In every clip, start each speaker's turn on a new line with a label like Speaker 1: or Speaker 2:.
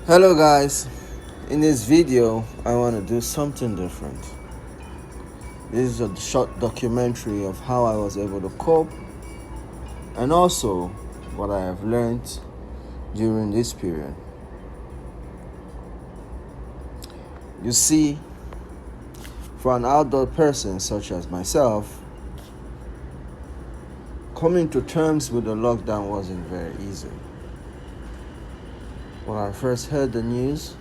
Speaker 1: Hello guys, in this video I want to do something different. This is a short documentary of how I was able to cope and also what I have learned during this period. You see, for an outdoor person such as myself, coming to terms with the lockdown wasn't very easy. When I first heard the news,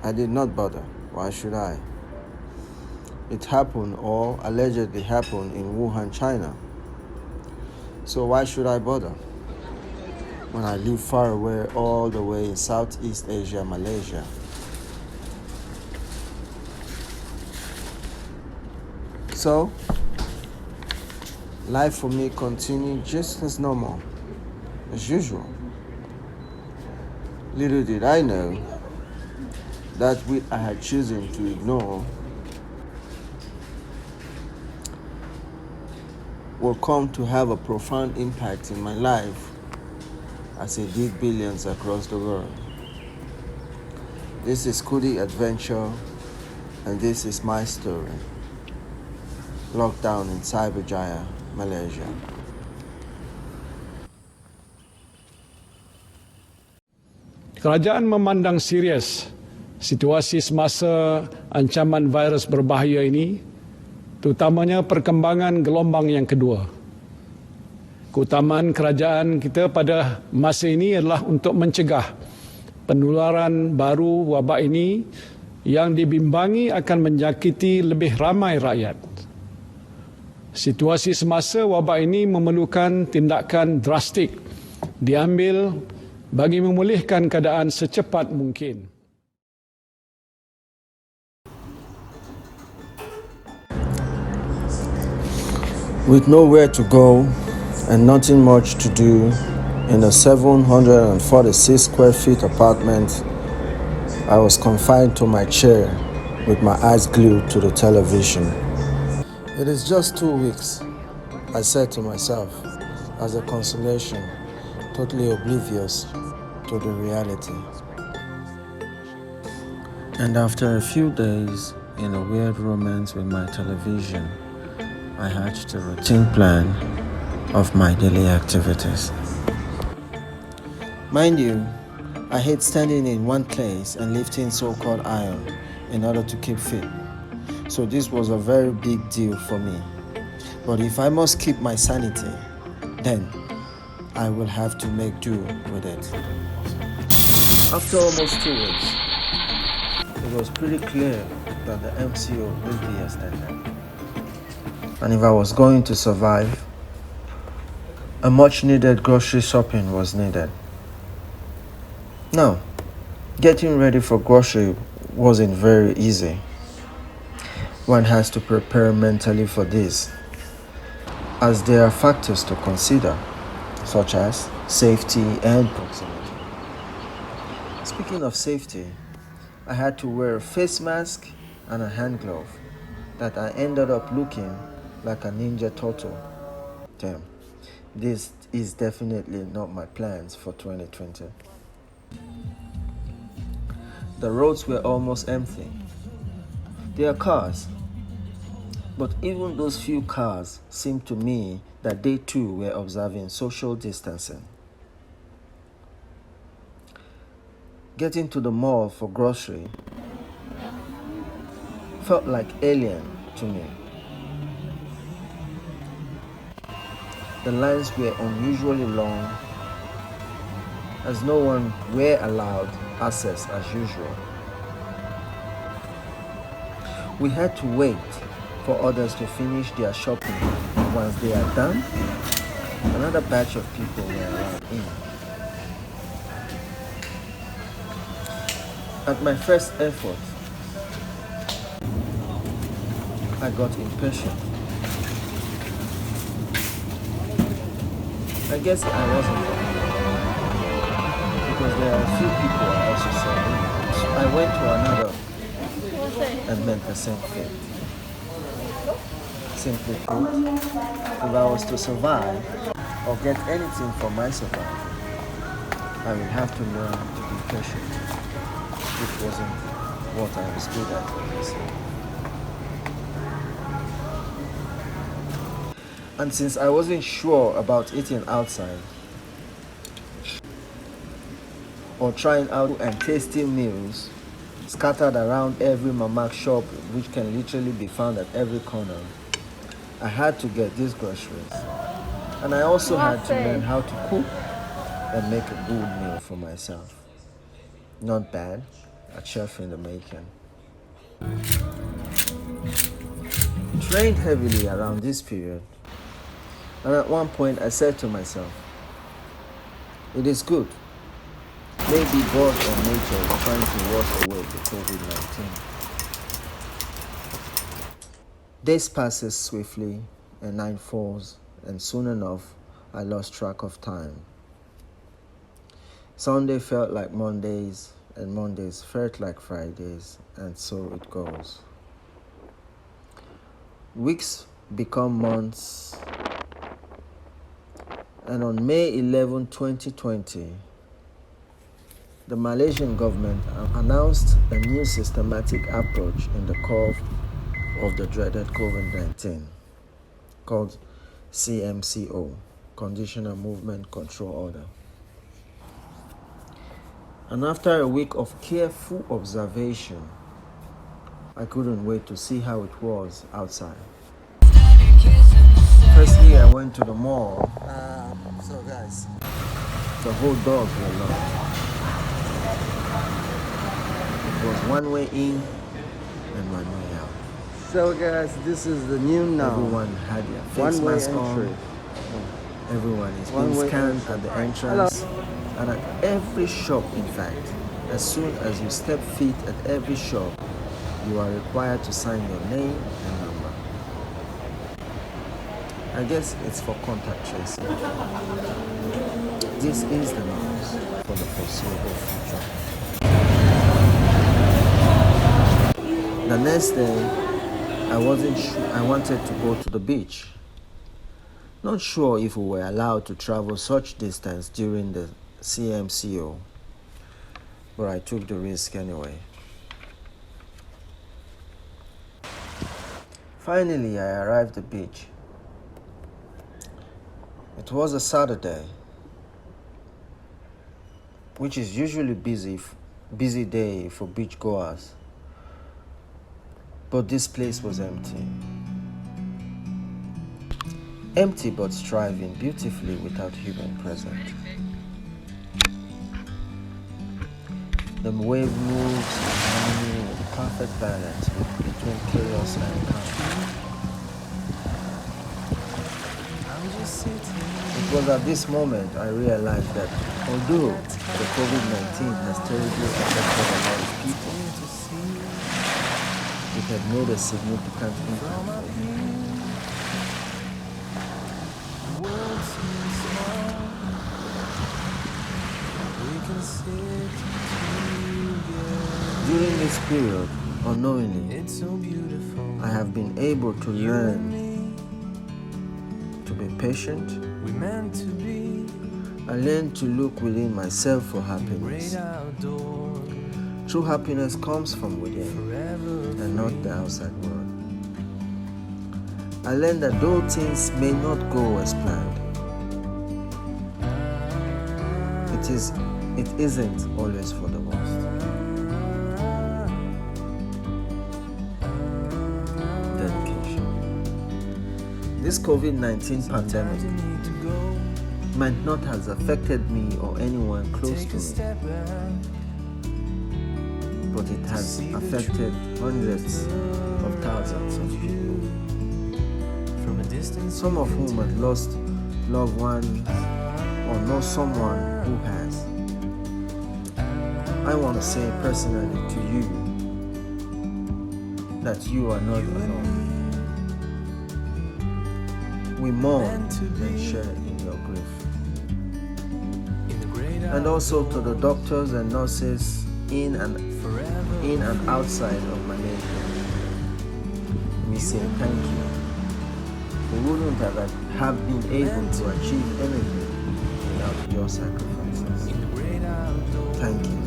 Speaker 1: I did not bother. Why should I? It happened or allegedly happened in Wuhan, China. So why should I bother? When I live far away, all the way in Southeast Asia, Malaysia. So, life for me continued just as normal, as usual. Little did I know that which I had chosen to ignore will come to have a profound impact in my life as it did billions across the world. This is Kudi Adventure, and this is my story. Lockdown in Cyberjaya, Malaysia.
Speaker 2: Kerajaan memandang serius situasi semasa ancaman virus berbahaya ini, terutamanya perkembangan gelombang yang kedua. Keutamaan kerajaan kita pada masa ini adalah untuk mencegah penularan baru wabak ini yang dibimbangi akan menyakiti lebih ramai rakyat. Situasi semasa wabak ini memerlukan tindakan drastik diambil bagi memulihkan keadaan secepat mungkin.
Speaker 1: With nowhere to go and nothing much to do in a 746 square feet apartment, I was confined to my chair with my eyes glued to the television. It is just 2 weeks, I said to myself, as a consolation, totally oblivious to the reality. And after a few days in a weird romance with my television, I hatched a routine plan of my daily activities. Mind you, I hate standing in one place and lifting so-called iron in order to keep fit. So this was a very big deal for me. But if I must keep my sanity, then I will have to make do with it. After almost 2 weeks, it was pretty clear that the MCO will be extended. And if I was going to survive, a much needed grocery shopping was needed. Now, getting ready for grocery wasn't very easy. One has to prepare mentally for this, as there are factors to consider, such as safety and proximity. Speaking of safety, I had to wear a face mask and a hand glove that I ended up looking like a ninja turtle. Damn, this is definitely not my plans for 2020. The roads were almost empty. There are cars, but even those few cars seemed to me that they too were observing social distancing. Getting to the mall for grocery felt like alien to me. The lines were unusually long, as no one were allowed access as usual. We had to wait for others to finish their shopping. Once they are done, another batch of people were allowed in. At my first effort, I got impatient. I guess I wasn't wrong, because there are a few people I also saw in. So I went to another and met the same fate. Simply put, if I was to survive or get anything for my survival, I will have to learn to be patient. which wasn't what I was good at, obviously. And since I wasn't sure about eating outside or trying out and tasting meals scattered around every mama shop, which can literally be found at every corner, I had to get these groceries. And I also had to learn how to cook and make a good meal for myself. Not bad, a chef in the making. It rained heavily around this period, and at one point I said to myself, it is good. Maybe God or nature is trying to wash away the COVID-19. Days passes swiftly and night falls, and soon enough I lost track of time. Sunday felt like Mondays, and Mondays felt like Fridays, and so it goes. Weeks become months, and on May 11, 2020, the Malaysian government announced a new systematic approach in the curve of the dreaded COVID-19 called CMCO, Conditional Movement Control Order. And after a week of careful observation, I couldn't wait to see how it was outside. Firstly, I went to the mall. So guys, the whole dogs were locked. It was one way in and one way out.
Speaker 3: So guys, this is the new now.
Speaker 1: Everyone had their face mask on. Everyone is being scanned at the entrance. And at every shop, in fact, as soon as you step feet at every shop, you are required to sign your name and number. I guess it's for contact tracing. This is the news for the foreseeable future. The next day, I wasn't sure. I wanted to go to the beach. Not sure if we were allowed to travel such distance during the CMCO, but I took the risk anyway. Finally, I arrived at the beach. It was a Saturday, which is usually busy day for beachgoers, but this place was empty. Empty but thriving beautifully without human present. The wave moves in harmony with perfect balance between chaos and calm. It was at this moment I realized that although the COVID-19 has terribly affected a lot of people, it had made a significant impact. During this period, unknowingly, I have been able to learn to be patient. I learned to look within myself for happiness. True happiness comes from within and not the outside world. I learned that though things may not go as planned, it isn't always for the worst. This COVID-19 pandemic might not have affected me or anyone close to me, but it has affected hundreds of thousands of people, some of whom have lost loved ones or know someone who has. I want to say personally to you that you are not alone. We mourn and share in your grief. And also to the doctors and nurses in and outside of Malaysia, we say thank you. We wouldn't have been able to achieve anything without your sacrifices. Thank you.